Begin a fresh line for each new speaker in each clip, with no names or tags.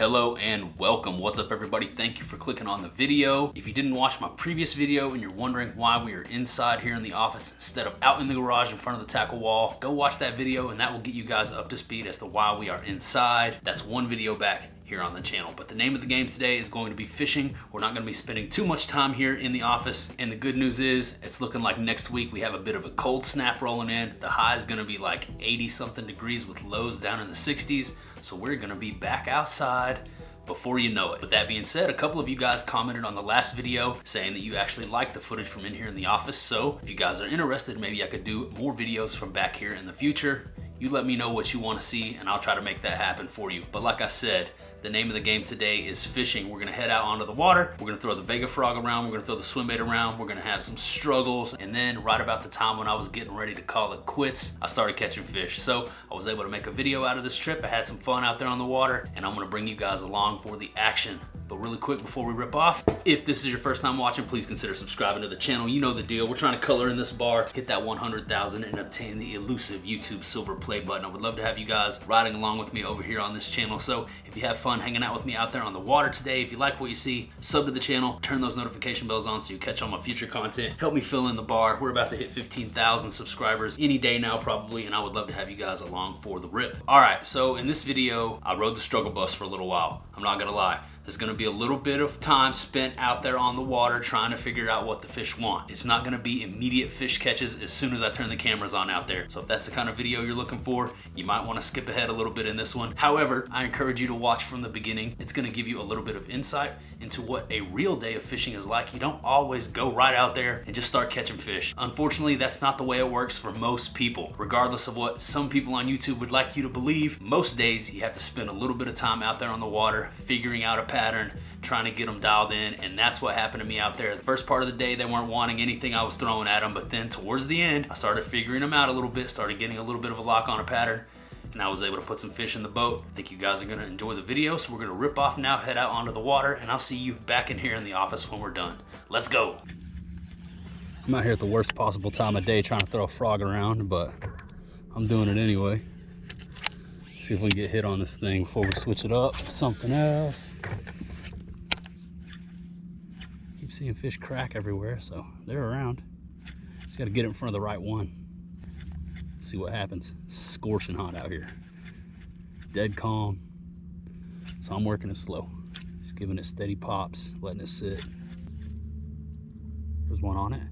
Hello and welcome. What's up everybody? Thank you for clicking on the video. If you didn't watch my previous video and you're wondering why we are inside here in the office instead of out in the garage in front of the tackle wall, go watch that video and that will get you guys up to speed as to why we are inside. That's one video back here on the channel. But the name of the game today is going to be fishing. We're not gonna be spending too much time here in the office. And the good news is it's looking like next week we have a bit of a cold snap rolling in. The high is gonna be like 80 something degrees with lows down in the 60s. So we're gonna be back outside before you know it. With that being said, a couple of you guys commented on the last video saying that you actually liked the footage from in here in the office. So if you guys are interested, maybe I could do more videos from back here in the future. You let me know what you want to see and I'll try to make that happen for you. But like I said, the name of the game today is fishing. We're gonna head out onto the water. We're gonna throw the Vega frog around. We're gonna throw the swim bait around. We're gonna have some struggles. And then right about the time when I was getting ready to call it quits, I started catching fish. So I was able to make a video out of this trip. I had some fun out there on the water and I'm gonna bring you guys along for the action. But really quick before we rip off, if this is your first time watching, please consider subscribing to the channel. You know the deal. We're trying to color in this bar, hit that 100,000 and obtain the elusive YouTube silver play button. I would love to have you guys riding along with me over here on this channel. So if you have fun hanging out with me out there on the water today, if you like what you see, sub to the channel, turn those notification bells on so you catch all my future content. Help me fill in the bar. We're about to hit 15,000 subscribers any day now probably, and I would love to have you guys along for the rip. All right, so in this video, I rode the struggle bus for a little while. I'm not gonna lie. There's gonna be a little bit of time spent out there on the water trying to figure out what the fish want. It's not gonna be immediate fish catches as soon as I turn the cameras on out there. So if that's the kind of video you're looking for, you might wanna skip ahead a little bit in this one. However, I encourage you to watch from the beginning. It's gonna give you a little bit of insight into what a real day of fishing is like. You don't always go right out there and just start catching fish. Unfortunately, that's not the way it works for most people. Regardless of what some people on YouTube would like you to believe, most days you have to spend a little bit of time out there on the water, figuring out a pattern, trying to get them dialed in, and that's what happened to me out there. The first part of the day, they weren't wanting anything I was throwing at them, but then towards the end, I started figuring them out a little bit, started getting a little bit of a lock on a pattern, and I was able to put some fish in the boat. I think you guys are gonna enjoy the video, so we're gonna rip off now, head out onto the water, and I'll see you back in here in the office when we're done. Let's go. I'm out here at the worst possible time of day trying to throw a frog around, but I'm doing it anyway. See if we can get hit on this thing before we switch it up to something else. Keep seeing fish crack everywhere, so they're around. Just gotta get it in front of the right one. See what happens. It's scorching hot out here. Dead calm. So I'm working it slow. Just giving it steady pops, letting it sit. There's one on it.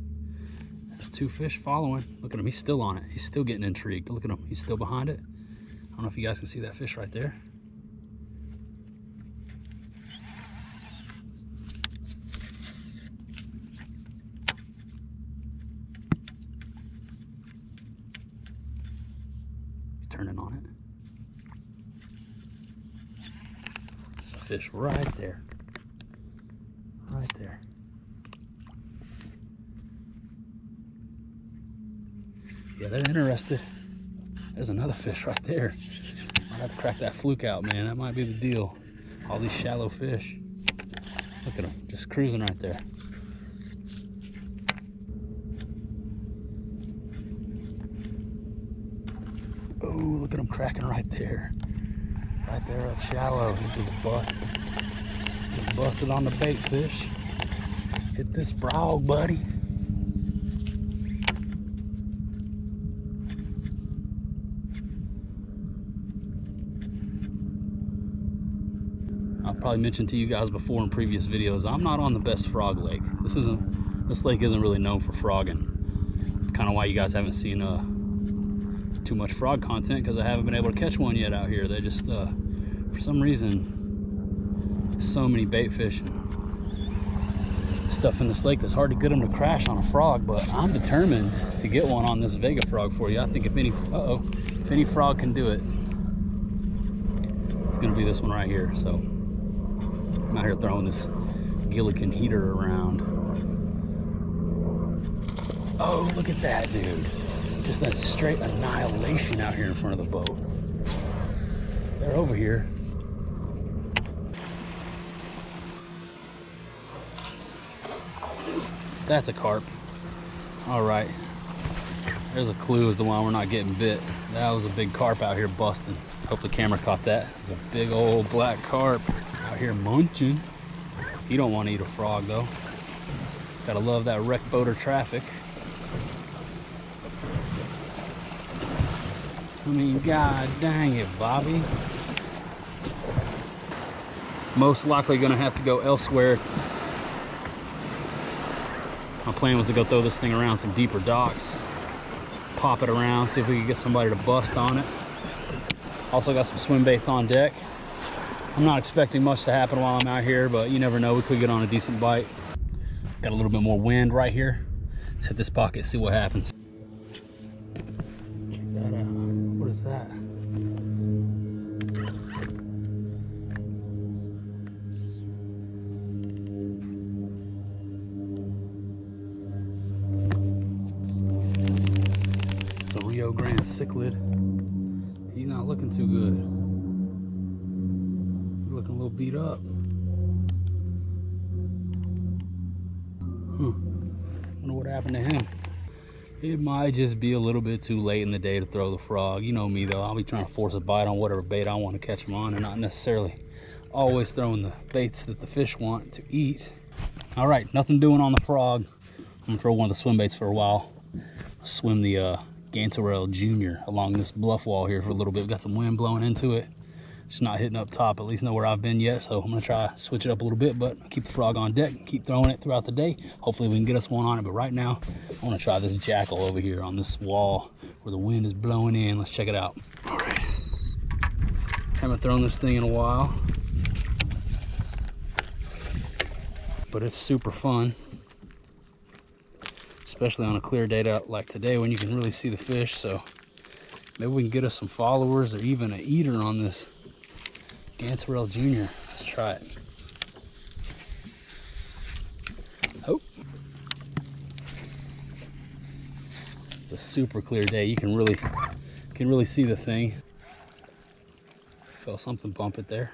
There's two fish following. Look at him, he's still on it. He's still getting intrigued. Look at him, he's still behind it. I don't know if you guys can see that fish right there. He's turning on it. There's a fish right there. Right there. Yeah, they're interested. There's another fish right there. I'll have to crack that fluke out, man. That might be the deal. All these shallow fish. Look at them, just cruising right there. Oh, look at them cracking right there. Right there up shallow. He just busted. Just busted on the bait fish. Hit this frog, buddy. I've probably mentioned to you guys before in previous videos, I'm not on the best frog lake. This lake isn't really known for frogging. It's kind of why you guys haven't seen too much frog content, because I haven't been able to catch one yet out here. They just, for some reason, so many bait fish and stuff in this lake that's hard to get them to crash on a frog, but I'm determined to get one on this Vega frog for you. I think if any frog can do it, it's gonna be this one right here. So I'm out here throwing this Gilligan heater around. Oh, look at that, dude. Just that straight annihilation out here in front of the boat. They're over here. That's a carp. All right. There's a clue as to why we're not getting bit. That was a big carp out here busting. Hope the camera caught that. It's a big old black carp. Out here munching. He don't want to eat a frog though. Gotta love that wreck boater traffic. I mean, god dang it, Bobby. Most likely gonna have to go elsewhere. My plan was to go throw this thing around some deeper docks, pop it around, see if we could get somebody to bust on it. Also got some swim baits on deck. I'm not expecting much to happen while I'm out here, but you never know, we could get on a decent bite. Got a little bit more wind right here. Let's hit this pocket, see what happens. Check that out. What is that? It's a Rio Grande cichlid. He's not looking too good. He's looking a little beat up. Wonder what happened to him. It might just be a little bit too late in the day to throw the frog. You know me though, I'll be trying to force a bite on whatever bait I want to catch them on, and not necessarily always throwing the baits that the fish want to eat. All right, nothing doing on the frog. I'm gonna throw one of the swim baits for a while. I'll swim the Gantarelle Jr. along this bluff wall here for a little bit. Got some wind blowing into it. It's not hitting up top, at least know where I've been yet, so I'm gonna try to switch it up a little bit, but I'll keep the frog on deck, keep throwing it throughout the day. Hopefully we can get us one on it, but right now I want to try this jackal over here on this wall where the wind is blowing in. Let's check it out. All right, haven't thrown this thing in a while, but it's super fun, especially on a clear day like today when you can really see the fish. So maybe we can get us some followers or even an eater on this Gantarelle Jr. Let's try it. Oh, it's a super clear day. You can really see the thing. Felt something bump it there.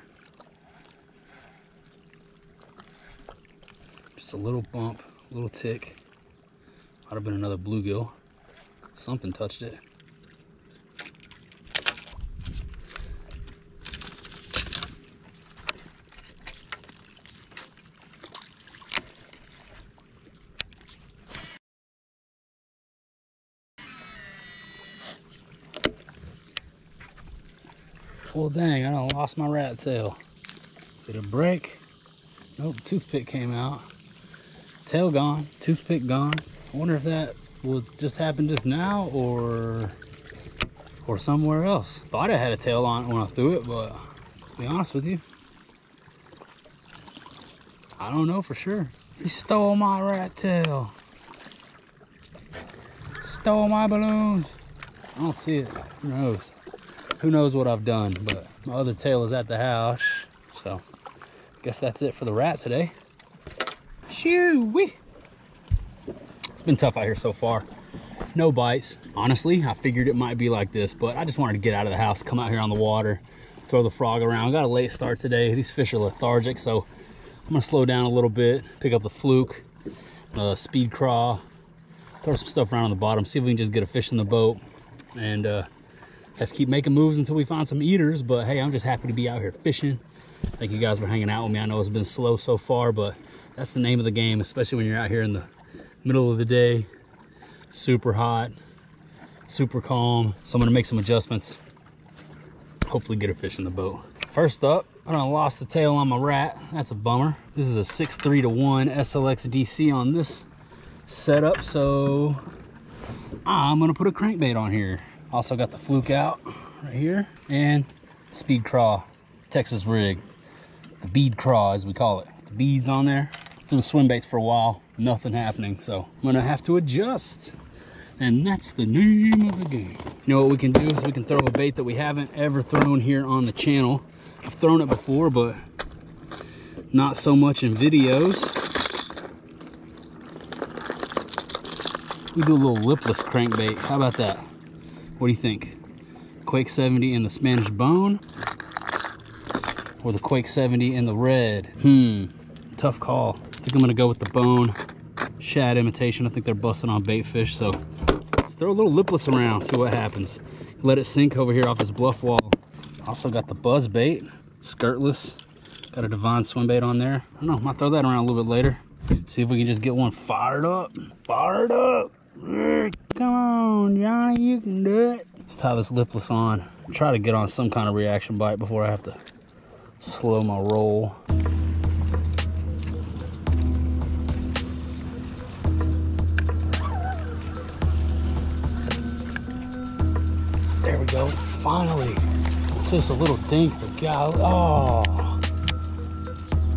Just a little bump, a little tick. Might have been another bluegill. Something touched it. Well, dang, I done lost my rat tail. Did it break? Nope, toothpick came out. Tail gone, toothpick gone. I wonder if that will just happen just now or somewhere else. Thought I had a tail on it when I threw it, but to be honest with you, I don't know for sure. He stole my rat tail. Stole my balloons. I don't see it. Who knows? Who knows what I've done, but my other tail is at the house. So I guess that's it for the rat today. Shoo-wee. It's been tough out here so far. No bites. Honestly, I figured it might be like this, but I just wanted to get out of the house, come out here on the water, throw the frog around. Got a late start today. These fish are lethargic, so I'm gonna slow down a little bit, pick up the fluke, speed craw, throw some stuff around on the bottom, see if we can just get a fish in the boat, and have to keep making moves until we find some eaters. But hey, I'm just happy to be out here fishing. Thank you guys for hanging out with me. I know it's been slow so far, but that's the name of the game, especially when you're out here in the middle of the day. Super hot, super calm. So I'm gonna make some adjustments, hopefully get a fish in the boat. First up, I done lost the tail on my rat. That's a bummer. This is a 6-3-1 SLX DC on this setup, so I'm gonna put a crankbait on here. Also got the fluke out right here and speed craw, Texas rig, the bead craw as we call it. The beads on there. Threw the swim baits for a while, nothing happening, so I'm gonna have to adjust. And that's the name of the game. You know what we can do is we can throw a bait that we haven't ever thrown here on the channel. I've thrown it before, but not so much in videos. We do a little lipless crankbait. How about that? What do you think? Quake 70 in the Spanish bone or the Quake 70 in the red? Tough call. I think I'm gonna go with the bone. Shad imitation. I think they're busting on bait fish, so let's throw a little lipless around, see what happens. Let it sink over here off this bluff wall. Also got the buzz bait, skirtless, Got a Divine swim bait on there. I don't know, might throw that around a little bit later. See if we can just get one fired up. Fired up. Come on, Johnny, you can do it. Let's tie this lipless on. Try to get on some kind of reaction bite before I have to slow my roll. There we go. Finally. Just a little dink, but God, oh.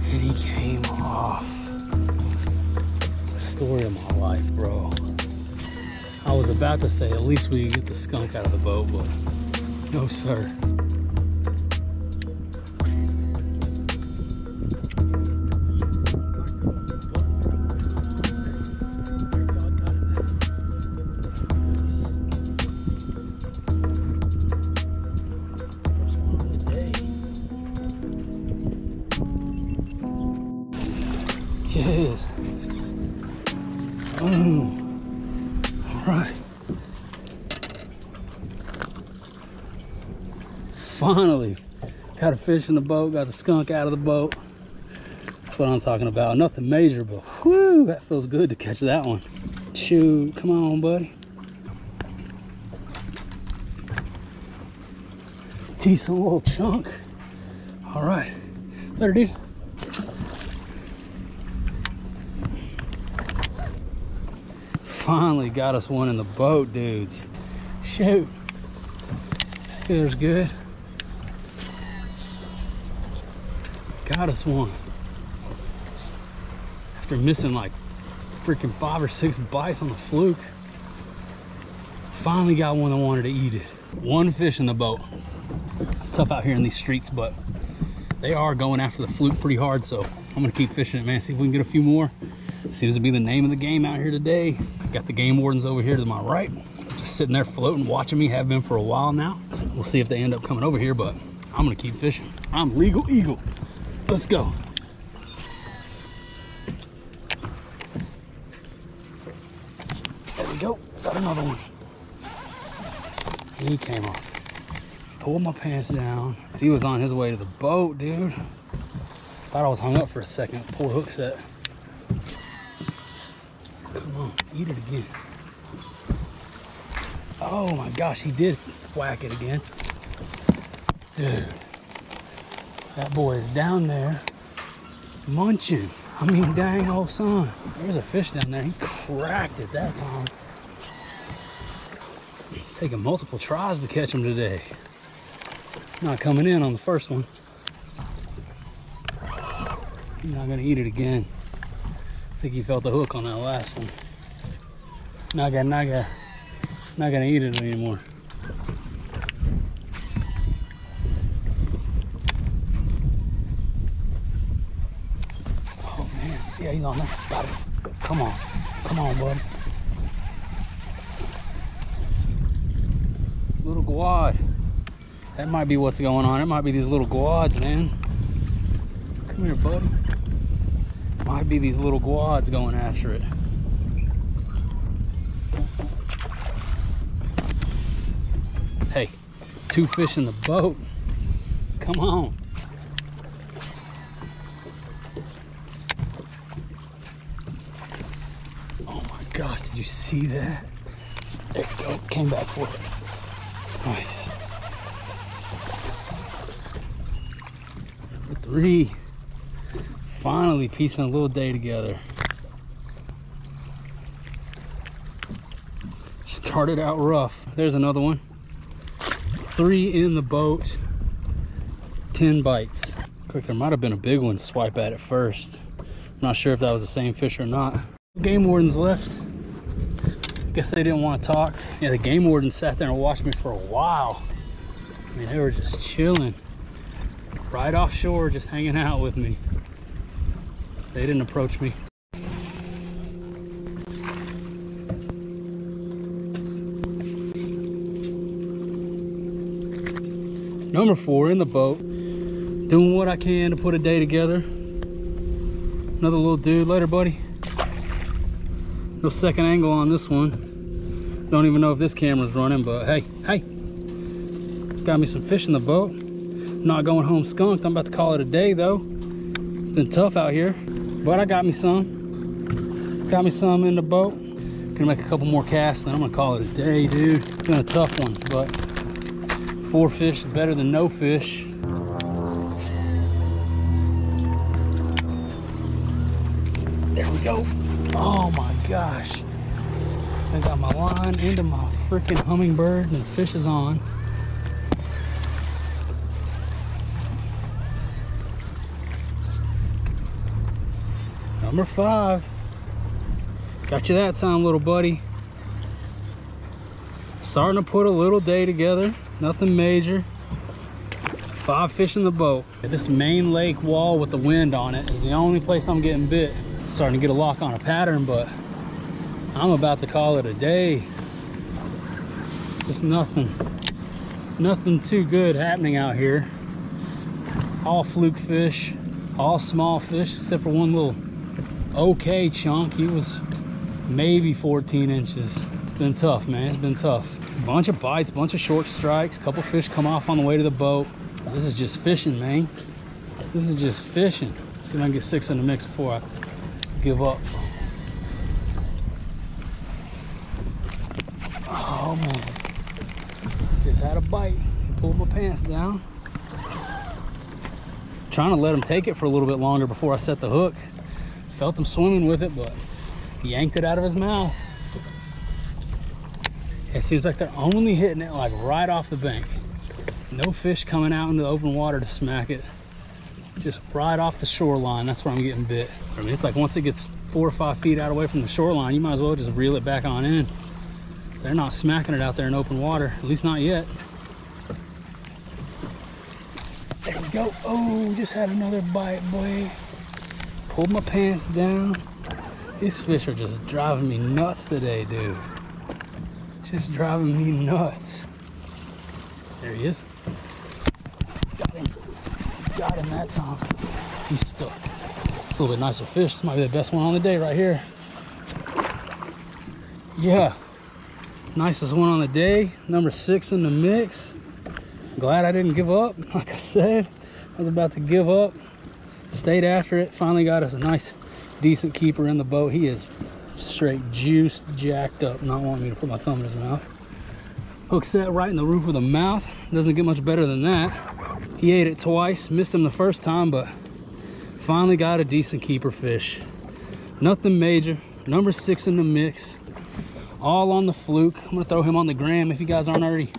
And he came off. Story of my life, bro. I was about to say at least we get the skunk out of the boat, but no sir. Yes. All right. Finally, got a fish in the boat, got the skunk out of the boat. That's what I'm talking about. Nothing major, but whoo, that feels good to catch that one. Shoot, come on, buddy. Decent little chunk. All right, later, dude. Finally got us one in the boat, dudes. Shoot. Feels good. Got us one. After missing like freaking 5 or 6 bites on the fluke. Finally got one that wanted to eat it. One fish in the boat. It's tough out here in these streets, but they are going after the fluke pretty hard, so I'm gonna keep fishing it, man. See if we can get a few more. Seems to be the name of the game out here today. Got the game wardens over here to my right, just sitting there floating, watching me. Have been for a while now. We'll see if they end up coming over here, but I'm gonna keep fishing. I'm Legal Eagle. Let's go. There we go. Got another one. He came off. Pulled my pants down. He was on his way to the boat, dude. Thought I was hung up for a second. Pull hook set. Come on, eat it again. Oh my gosh, he did whack it again. Dude, that boy is down there munching. I mean, dang old son. There's a fish down there. He cracked it that time. Taking multiple tries to catch him today. Not coming in on the first one. He's not gonna eat it again. I think he felt the hook on that last one. Not gonna eat it anymore. Oh man, yeah, he's on there. Got him. Come on, bud. Little guad. That might be what's going on. It might be these little guads, man. Come here, buddy. Might be these little guads going after it. Hey, 2 fish in the boat. Come on. Oh my gosh, did you see that? There you go, came back for it. Nice. For 3. Finally piecing a little day together. Started out rough. There's another one. 3 in the boat, 10 bites. Looks like there might have been a big one swipe at it first. I'm not sure if that was the same fish or not. Game wardens left. Guess they didn't want to talk. Yeah, the game warden sat there and watched me for a while. I mean, they were just chilling. Right offshore, just hanging out with me. They didn't approach me. Number 4 in the boat, doing what I can to put a day together. Another little dude. Later, buddy. No second angle on this one. Don't even know if this camera's running, but hey. Got me some fish in the boat. Not going home skunked. I'm about to call it a day though.
been tough out here, but I got me some. Got me some in the boat. Gonna make a couple more casts, then I'm gonna call it a day, dude. It's been a tough one, but 4 fish is better than no fish. There we go. Oh my gosh. I got my line into my freaking hummingbird and the fish is on. Number 5. Got you that time, little buddy. Starting to put a little day together. Nothing major. 5 fish in the boat. This main lake wall with the wind on it is the only place I'm getting bit. Starting to get a lock on a pattern, but I'm about to call it a day. Just nothing too good happening out here. All fluke fish, all small fish, except for one little okay chunk. He was maybe 14 inches. It's been tough, man. It's been tough. Bunch of bites, bunch of short strikes, couple fish come off on the way to the boat. This is just fishing, man. This is just fishing. See if I can get 6 in the mix before I give up. Oh man, just had a bite. Pulled my pants down. Trying to let him take it for a little bit longer before I set the hook. Felt him swimming with it, but he yanked it out of his mouth. It seems like they're only hitting it like right off the bank. No fish coming out into the open water to smack it. Just right off the shoreline. That's where I'm getting bit. I mean, it's like once it gets 4 or 5 feet out away from the shoreline, you might as well just reel it back on in. They're not smacking it out there in open water, at least not yet. There we go. Oh, just had another bite, boy. Pulled my pants down. These fish are just driving me nuts today, dude. Just driving me nuts. There he is. Got him. Got him that time. He's stuck. It's a little bit nicer fish. This might be the best one on the day right here. Yeah. Nicest one on the day. Number 6 in the mix. Glad I didn't give up. Like I said, I was about to give up. Stayed after it. Finally got us a nice, decent keeper in the boat. He is straight juiced, jacked up, not wanting me to put my thumb in his mouth. Hook set right in the roof of the mouth. Doesn't get much better than that. He ate it twice. Missed him the first time, but finally got a decent keeper fish. Nothing major. Number 6 in the mix. All on the fluke. I'm gonna throw him on the gram. If you guys aren't already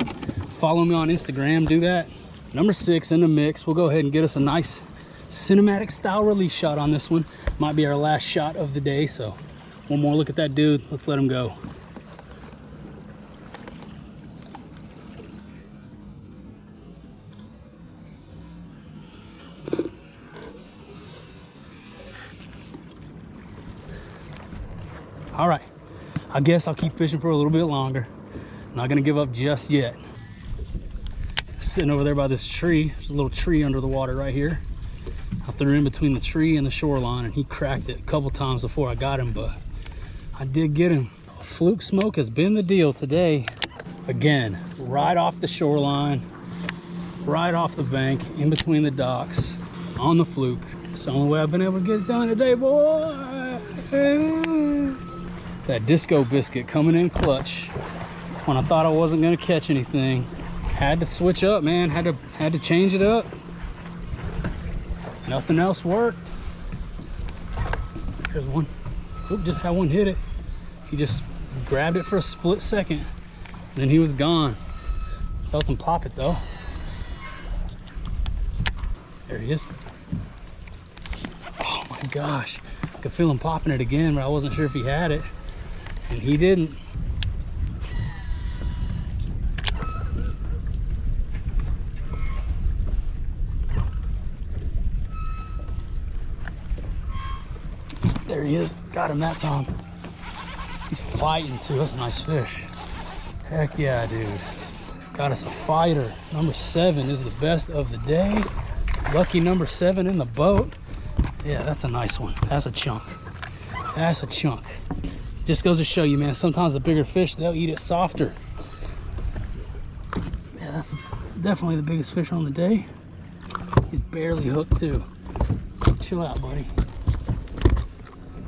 following me on Instagram, do that. Number 6 in the mix. We'll go ahead and get us a nice cinematic style release shot on this one. Might be our last shot of the day, so one more look at that dude. Let's let him go. All right, I guess I'll keep fishing for a little bit longer. Not gonna give up just yet. Sitting over there by this tree. There's a little tree under the water right here. I threw in between the tree and the shoreline and he cracked it a couple times before I got him, but I did get him. Fluke smoke has been the deal today. Again, right off the shoreline, right off the bank, in between the docks, on the fluke. It's the only way I've been able to get it done today, boy. That disco biscuit coming in clutch when I thought I wasn't gonna catch anything. Had to switch up, man. Had to change it up. Nothing else worked. Here's one. Oop, just had one hit it. He just grabbed it for a split second. Then he was gone. Felt him pop it though. There he is. Oh my gosh. I could feel him popping it again, but I wasn't sure if he had it. And he didn't. There he is. Got him that time. He's fighting too. That's a nice fish. Heck yeah, dude. Got us a fighter. Number 7 is the best of the day. Lucky number 7 in the boat. Yeah, that's a nice one. That's a chunk. That's a chunk. Just goes to show you, man, sometimes the bigger fish, they'll eat it softer. Yeah, that's definitely the biggest fish on the day. He's barely hooked too. Chill out, buddy.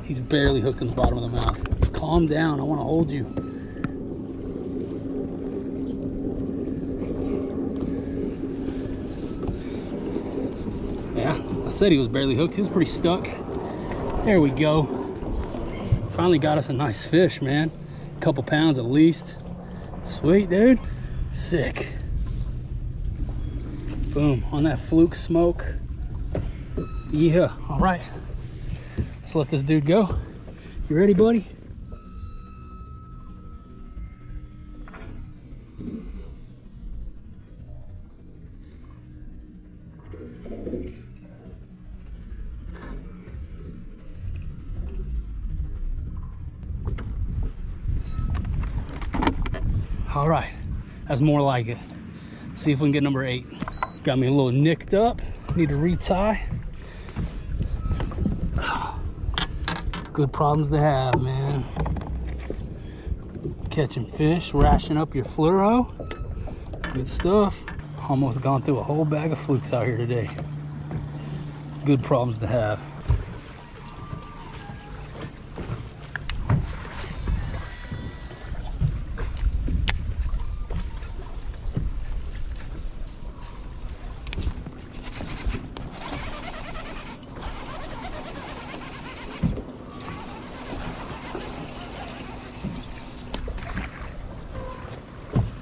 He's barely hooked in the bottom of the mouth. Calm down, I want to hold you. Yeah, I said he was barely hooked. He was pretty stuck. There we go. Finally got us a nice fish, man. A couple pounds at least. Sweet, dude. Sick. Boom, on that fluke smoke. Yeah, all right. Let's let this dude go. You ready, buddy? All right, that's more like it. See if we can get number 8. Got me a little nicked up. Need to retie. Good problems to have, man. Catching fish, rashing up your fluoro. Good stuff. Almost gone through a whole bag of flukes out here today. Good problems to have.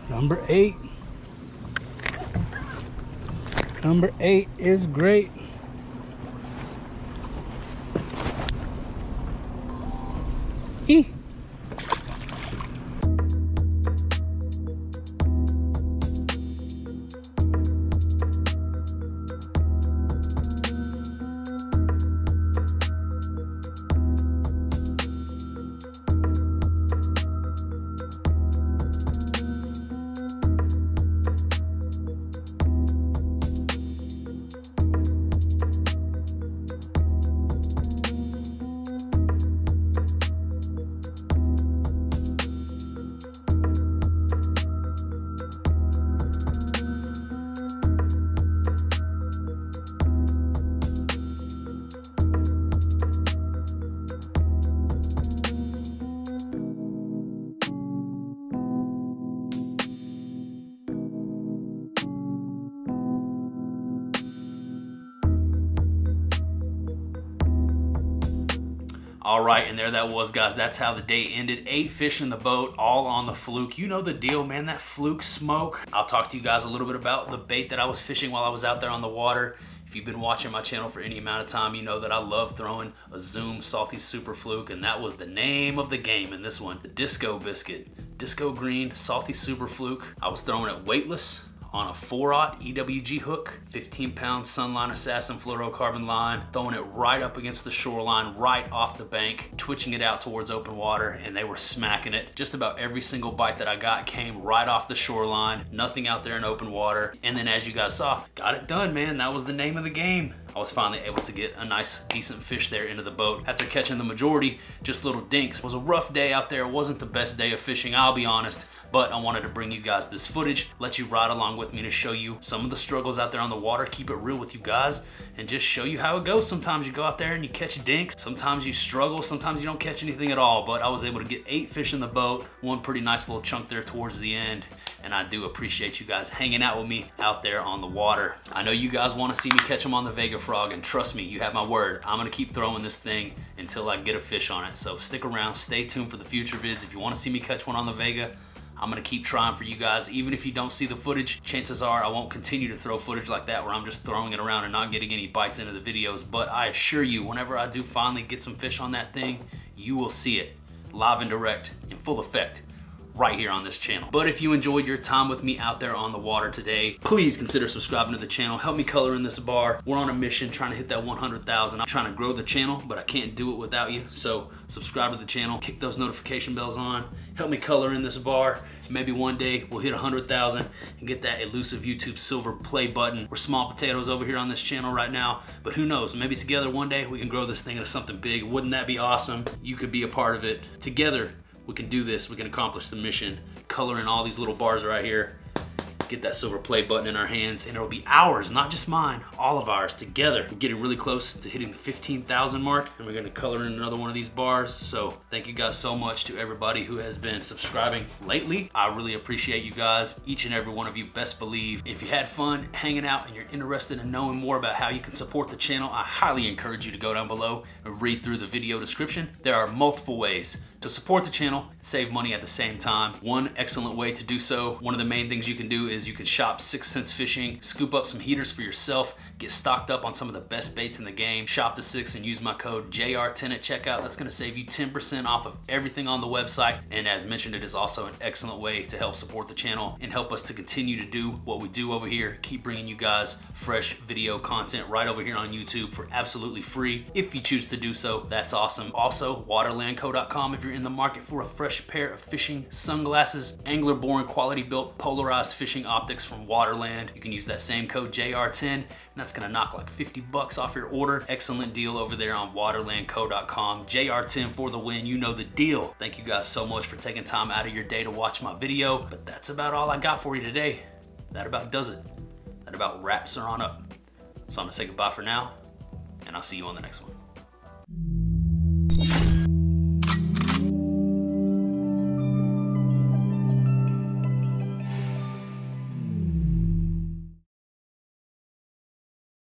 Number 8. Number 8 is great. Eee.
All right, and there that was, guys. That's how the day ended. 8 fish in the boat, all on the fluke. You know the deal, man, that fluke smoke. I'll talk to you guys a little bit about the bait that I was fishing while I was out there on the water. If you've been watching my channel for any amount of time, you know that I love throwing a Zoom Salty Super Fluke, and that was the name of the game in this one, the Disco Biscuit. Disco Green Salty Super Fluke. I was throwing it weightless on a 4/0 EWG hook, 15-pound Sunline Assassin fluorocarbon line, throwing it right up against the shoreline, right off the bank, twitching it out towards open water, and they were smacking it. Just about every single bite that I got came right off the shoreline, nothing out there in open water. And then as you guys saw, got it done, man. That was the name of the game. I was finally able to get a nice, decent fish there into the boat. After catching the majority, just little dinks. It was a rough day out there. It wasn't the best day of fishing, I'll be honest, but I wanted to bring you guys this footage, let you ride along with me to show you some of the struggles out there on the water, keep it real with you guys, and just show you how it goes. Sometimes you go out there and you catch dinks, sometimes you struggle, sometimes you don't catch anything at all, but I was able to get 8 fish in the boat, one pretty nice little chunk there towards the end, and I do appreciate you guys hanging out with me out there on the water. I know you guys want to see me catch them on the Vega Frog, and trust me, you have my word, I'm gonna keep throwing this thing until I get a fish on it. So stick around, stay tuned for the future vids. If you want to see me catch one on the Vega, I'm gonna keep trying for you guys. Even if you don't see the footage, chances are I won't continue to throw footage like that where I'm just throwing it around and not getting any bites into the videos. But I assure you, whenever I do finally get some fish on that thing, you will see it live and direct in full effect right here on this channel. But if you enjoyed your time with me out there on the water today, please consider subscribing to the channel. Help me color in this bar. We're on a mission trying to hit that 100,000. I'm trying to grow the channel, but I can't do it without you. So subscribe to the channel, kick those notification bells on, help me color in this bar. Maybe one day we'll hit 100,000 and get that elusive YouTube silver play button. We're small potatoes over here on this channel right now, but who knows, maybe together one day we can grow this thing into something big. Wouldn't that be awesome? You could be a part of it. Together, we can do this, we can accomplish the mission, color in all these little bars right here, get that silver play button in our hands, and it'll be ours, not just mine, all of ours together. We're getting really close to hitting the 15,000 mark, and we're gonna color in another one of these bars. So thank you guys so much to everybody who has been subscribing lately. I really appreciate you guys, each and every one of you. Best believe. If you had fun hanging out and you're interested in knowing more about how you can support the channel, I highly encourage you to go down below and read through the video description. There are multiple ways to support the channel, save money at the same time. One excellent way to do so, one of the main things you can do is you can shop 6 Cents Fishing, scoop up some heaters for yourself, get stocked up on some of the best baits in the game, shop the 6 and use my code JR10 at checkout. That's gonna save you 10% off of everything on the website. And as mentioned, it is also an excellent way to help support the channel and help us to continue to do what we do over here, keep bringing you guys fresh video content right over here on YouTube for absolutely free. If you choose to do so, that's awesome. Also, waterlandco.com if you're in the market for a fresh pair of fishing sunglasses, angler born quality built polarized fishing optics from Waterland. You can use that same code JR10 and that's gonna knock like 50 bucks off your order. Excellent deal over there on waterlandco.com. JR10 for the win, you know the deal. Thank you guys so much for taking time out of your day to watch my video, but that's about all I got for you today. That about does it. That about wraps her on up. So I'm gonna say goodbye for now, and I'll see you on the next one.